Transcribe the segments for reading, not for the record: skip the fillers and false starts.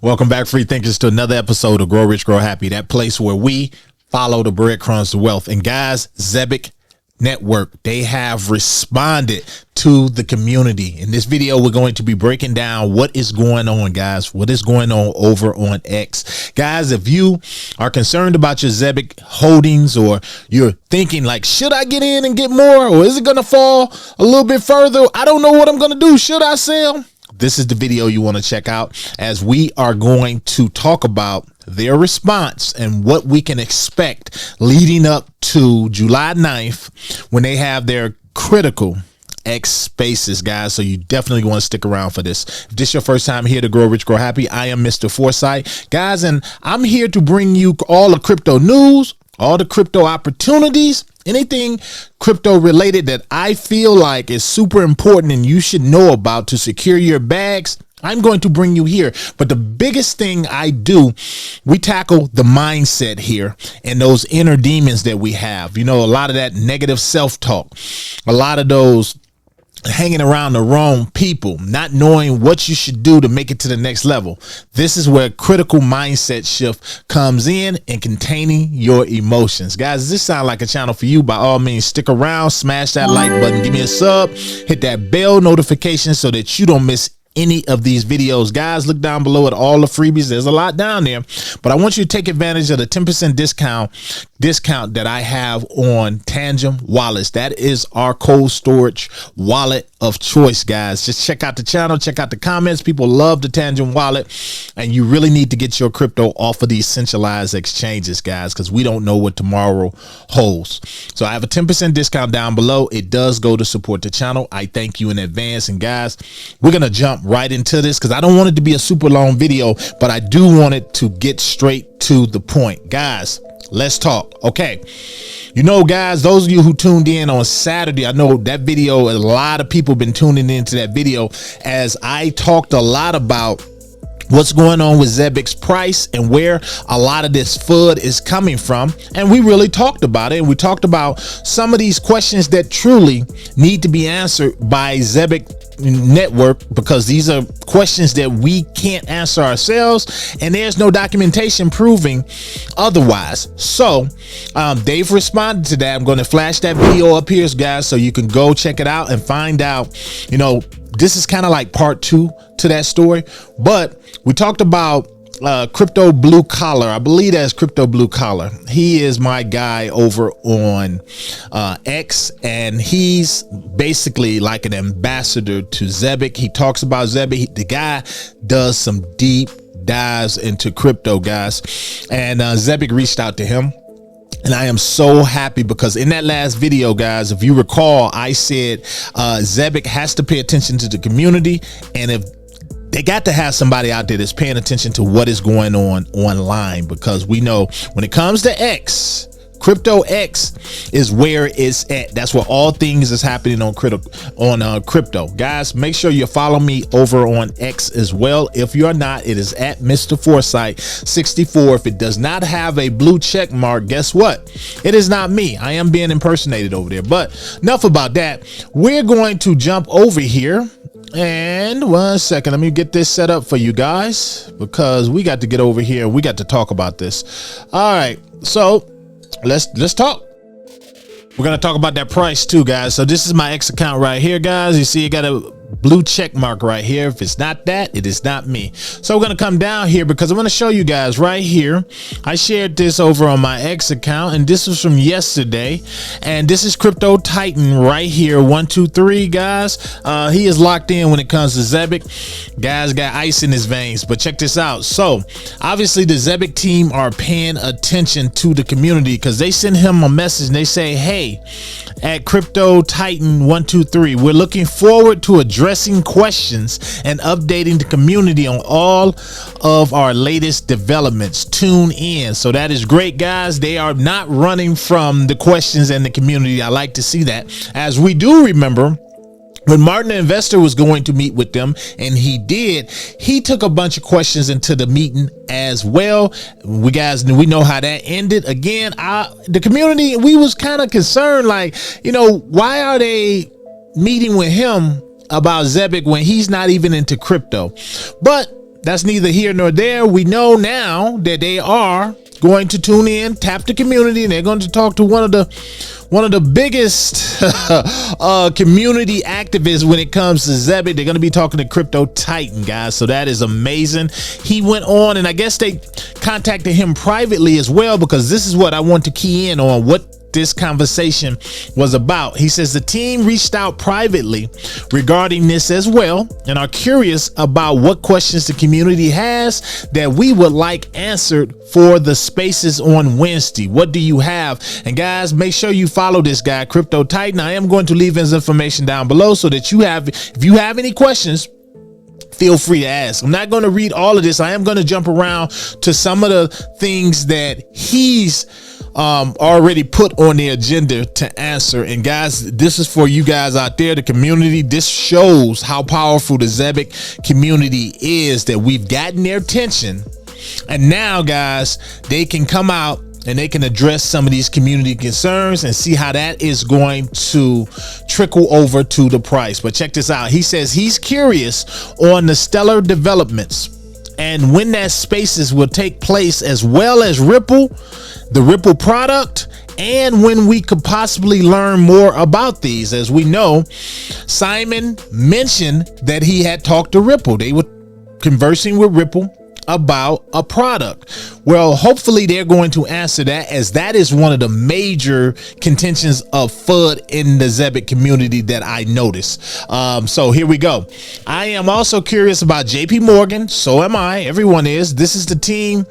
Welcome back, free thinkers, to another episode of Grow Rich, Grow Happy, that place where we follow the breadcrumbs to wealth. And guys, Zebec Network, they have responded to the community. In this video, we're going to be breaking down what is going on, guys, what is going on over on X. Guys, if you are concerned about your Zebec holdings, or you're thinking like, should I get in and get more, or is it going to fall a little bit further? I don't know what I'm going to do. Should I sell? This is the video you want to check out, as we are going to talk about their response and what we can expect leading up to July 9th when they have their critical X spaces, guys. So you definitely want to stick around for this. If this is your first time here to Grow Rich, Grow Happy, I am Mr. Foresight, guys, and I'm here to bring you all the crypto news, all the crypto opportunities, anything crypto related that I feel like is super important and you should know about to secure your bags. I'm going to bring you here. But the biggest thing I do, we tackle the mindset here and those inner demons that we have. You know, a lot of that negative self-talk, a lot of those hanging around the wrong people, not knowing what you should do to make it to the next level. This is where critical mindset shift comes in, and containing your emotions. Guys, does this sound like a channel for you? By all means, stick around, smash that like button, give me a sub, hit that bell notification so that you don't miss any of these videos. Guys, look down below at all the freebies. There's a lot down there, but I want you to take advantage of the 10% discount that I have on Tangent wallets. That is our cold storage wallet of choice, guys. Just check out the channel, check out the comments. People love the Tangent wallet, and you really need to get your crypto off of these centralized exchanges, guys, because we don't know what tomorrow holds. So I have a 10% discount down below. It does go to support the channel. I thank you in advance. And guys, we're gonna jump right into this because I don't want it to be a super long video, but I do want it to get straight to the point. Guys, let's talk. Okay, you know, guys, those of you who tuned in on Saturday, I know that video, a lot of people been tuning into that video as I talked a lot about what's going on with Zebec's price and where a lot of this FUD is coming from. And we really talked about it. And we talked about some of these questions that truly need to be answered by Zebec Network, because these are questions that we can't answer ourselves, and there's no documentation proving otherwise. So they've responded to that. I'm going to flash that video up here, guys, so you can go check it out and find out. You know, this is kind of like part 2 to that story, but we talked about Crypto Blue Collar. I believe that's Crypto Blue Collar. He is my guy over on X, and he's basically like an ambassador to Zebec. He talks about Zebec. The guy does some deep dives into crypto, guys, and Zebec reached out to him. And I am so happy because in that last video, guys, if you recall, I said Zebec has to pay attention to the community, and if they got to have somebody out there that's paying attention to what is going on online, because we know when it comes to X, Crypto X is where it's at. That's where all things is happening on crypto. Guys, make sure you follow me over on X as well. If you're not, it is at Mr. Foresight 64. If it does not have a blue check mark, guess what? It is not me. I am being impersonated over there. But enough about that. We're going to jump over here. And 1 second, let me get this set up for you guys, because we got to get over here and we got to talk about this. All right, so let's talk. We're gonna talk about that price too, guys. So this is my X account right here, guys. You see it got a blue check mark right here. If it's not that, it is not me. So we're gonna come down here because I'm gonna show you guys right here. I shared this over on my X account, and this was from yesterday, and this is Crypto Titan right here, 123, guys. He is locked in when it comes to Zebec. Guys got ice in his veins, but check this out. So obviously the Zebec team are paying attention to the community, because they send him a message and they say, hey, at Crypto Titan 123, we're looking forward to addressing questions and updating the community on all of our latest developments. Tune in. So that is great, guys. They are not running from the questions and the community. I like to see that, as we do remember when Martin the investor was going to meet with them, and he did, he took a bunch of questions into the meeting as well. We know how that ended. Again, the community, we was kind of concerned, like, you know, why are they meeting with him about Zebec when he's not even into crypto? But that's neither here nor there. We know now that they are going to tune in, tap the community, and they're going to talk to one of the biggest community activists when it comes to Zebec. They're going to be talking to Crypto Titan, guys. So that is amazing. He went on, and I guess they contacted him privately as well, because this is what I want to key in on, what this conversation was about. He says the team reached out privately regarding this as well and are curious about what questions the community has that we would like answered for the spaces on Wednesday. What do you have? And guys, make sure you follow this guy, Crypto Titan. I am going to leave his information down below so that if you have any questions, feel free to ask. I'm not going to read all of this. I am going to jump around to some of the things that he's already put on the agenda to answer. And guys, this is for you guys out there, the community. This shows how powerful the Zebec community is, that we've gotten their attention. And now, guys, they can come out and they can address some of these community concerns and see how that is going to trickle over to the price. But check this out. He says he's curious on the stellar developments and when that spaces will take place, as well as Ripple, the Ripple product, and when we could possibly learn more about these. As we know, Simon mentioned that he had talked to Ripple. They were conversing with Ripple about a product. Well, hopefully they're going to answer that, as that is one of the major contentions of FUD in the Zebec community that I noticed. So here we go. I am also curious about JP Morgan. So am I. Everyone is. This is the team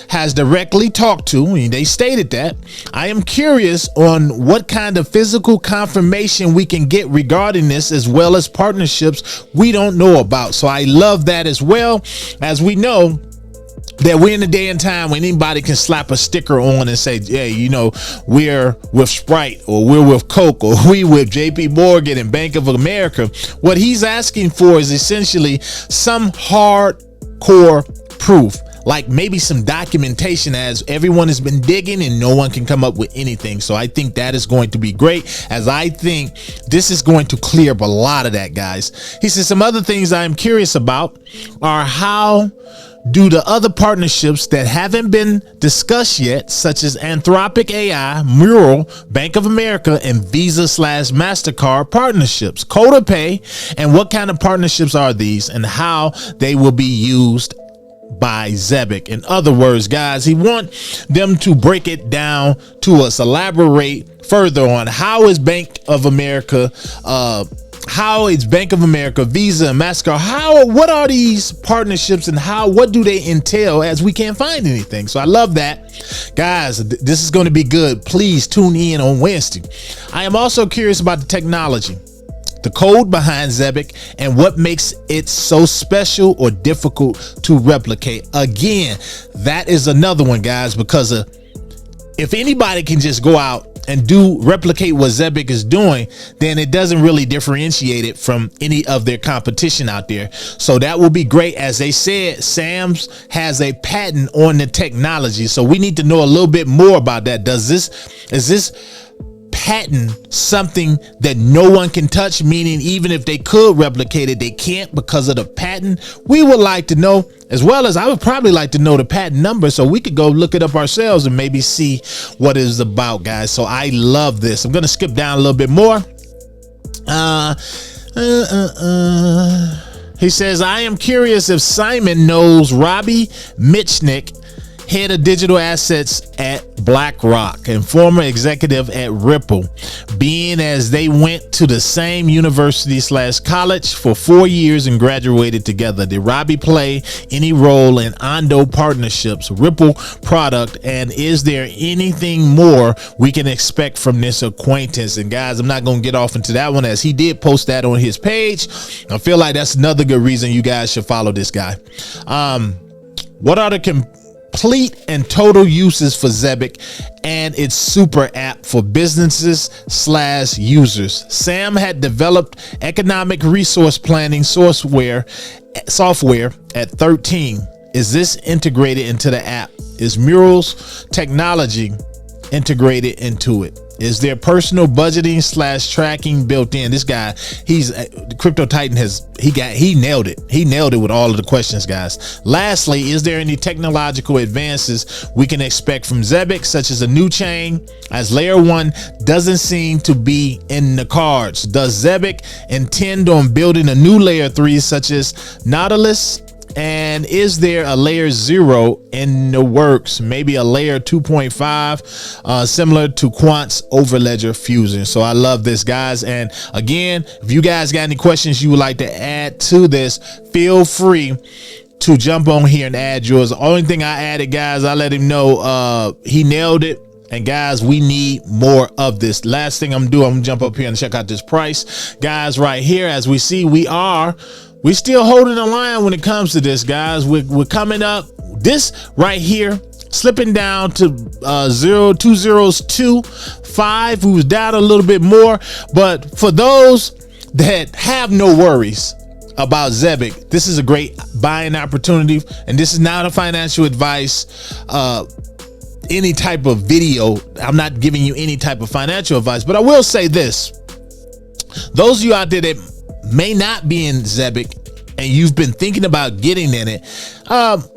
has directly talked to, and they stated that. I am curious on what kind of physical confirmation we can get regarding this, as well as partnerships we don't know about. So I love that as well. As we know that we're in a day and time when anybody can slap a sticker on and say, hey, you know, we're with Sprite, or we're with Coke, or we with JP Morgan and Bank of America. What he's asking for is essentially some hardcore proof, like maybe some documentation, as everyone has been digging and no one can come up with anything. So I think that is going to be great, as I think this is going to clear up a lot of that, guys. He says some other things I'm curious about are how do the other partnerships that haven't been discussed yet, such as Anthropic AI, Mural, Bank of America, and Visa/MasterCard partnerships, Coda Pay, and what kind of partnerships are these and how they will be used by Zebec. In other words, guys, he wants them to break it down to us, elaborate further on how is Bank of America, Visa, and MasterCard, what are these partnerships and what do they entail, as we can't find anything. So I love that, guys. This is going to be good. Please tune in on Wednesday. I am also curious about the technology, the code behind Zebec, and what makes it so special or difficult to replicate. Again, that is another one, guys, because if anybody can just go out and replicate what Zebec is doing, then it doesn't really differentiate it from any of their competition out there. So that will be great. As they said, Sam's has a patent on the technology, so we need to know a little bit more about that. Is this patent something that no one can touch, meaning even if they could replicate it, they can't because of the patent? We would like to know, as well as I would probably like to know the patent number, so we could go look it up ourselves and maybe see what it is about, guys. So I love this. I'm going to skip down a little bit more. He says, I am curious if Simon knows Robbie Mitchnick, head of digital assets at BlackRock and former executive at Ripple, being as they went to the same university/college for 4 years and graduated together. Did Robbie play any role in Ondo partnerships, Ripple product, and is there anything more we can expect from this acquaintance? And guys, I'm not going to get off into that one, as he did post that on his page. I feel like that's another good reason you guys should follow this guy. What are the complete and total uses for Zebec and its super app for businesses/users? Sam had developed economic resource planning software at 13. Is this integrated into the app? Is Mural's technology integrated into it? Is there personal budgeting / tracking built in? This guy, he's Crypto Titan he nailed it. He nailed it with all of the questions, guys. Lastly, is there any technological advances we can expect from Zebec, such as a new chain, as layer 1 doesn't seem to be in the cards? Does Zebec intend on building a new layer 3 such as Nautilus? And is there a layer 0 in the works? Maybe a layer 2.5, similar to Quant's Overledger Fusion. So I love this, guys. And again, if you guys got any questions you would like to add to this, feel free to jump on here and add yours. The only thing I added, guys, I let him know he nailed it. And guys, we need more of this. Last thing I'm gonna jump up here and check out this price, guys. Right here, as we see, we still holding the line when it comes to this, guys. We're coming up. This right here, slipping down to 0.2025. We was down a little bit more, but for those that have no worries about Zebec, this is a great buying opportunity. And this is not a financial advice, any type of video. I'm not giving you any type of financial advice, but I will say this: those of you out there that may not be in Zebec and you've been thinking about getting in it,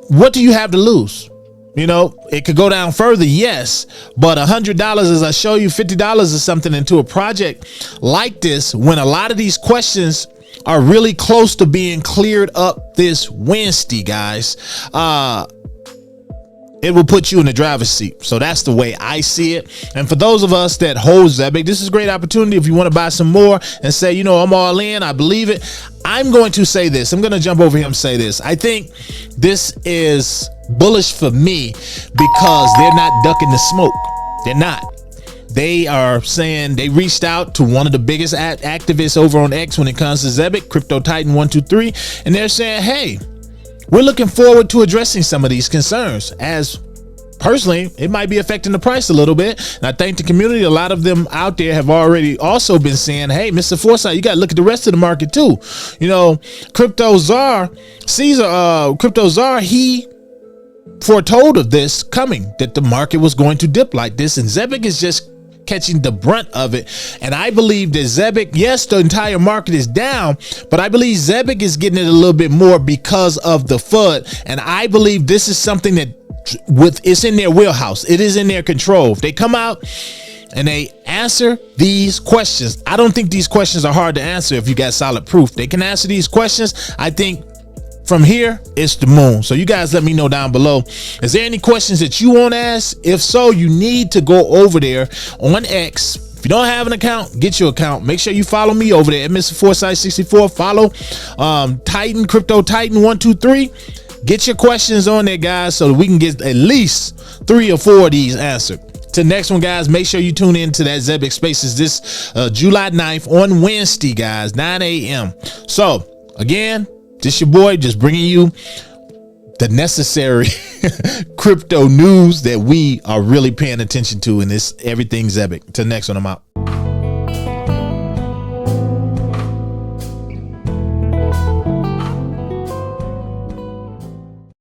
what do you have to lose? You know, it could go down further, yes, but $100, as I show you, $50 or something into a project like this, when a lot of these questions are really close to being cleared up this Wednesday, guys, it will put you in the driver's seat. So that's the way I see it. And for those of us that hold Zebec, this is a great opportunity. If you want to buy some more and say, you know, I'm all in, I believe it, I'm going to say this. I'm going to jump over here and say this. I think this is bullish for me because they're not ducking the smoke. They're not. They are saying, they reached out to one of the biggest activists over on X when it comes to Zebec, Crypto Titan 123, and they're saying, hey, we're looking forward to addressing some of these concerns, as personally, it might be affecting the price a little bit. And I think the community, a lot of them out there have already also been saying, hey, Mr. Foresight, you got to look at the rest of the market too. You know, Crypto Czar, he foretold of this coming, that the market was going to dip like this. And Zebec is just catching the brunt of it. And I believe that Zebec, yes, the entire market is down, but I believe Zebec is getting it a little bit more because of the FUD. And I believe this is something that it's in their wheelhouse. It is in their control. If they come out and they answer these questions, I don't think these questions are hard to answer. If you got solid proof, they can answer these questions. I think from here, it's the moon. So you guys let me know down below. Is there any questions that you want to ask? If so, you need to go over there on X. If you don't have an account, get your account. Make sure you follow me over there at Mr. Foresight 64. Follow Titan, Crypto Titan 123. Get your questions on there, guys, so that we can get at least 3 or 4 of these answered. To the next one, guys, make sure you tune in to that Zebec Spaces this July 9th on Wednesday, guys, 9 a.m. So, again, this your boy, just bringing you the necessary crypto news that we are really paying attention to in this everything Zebec. Till next one, I'm out.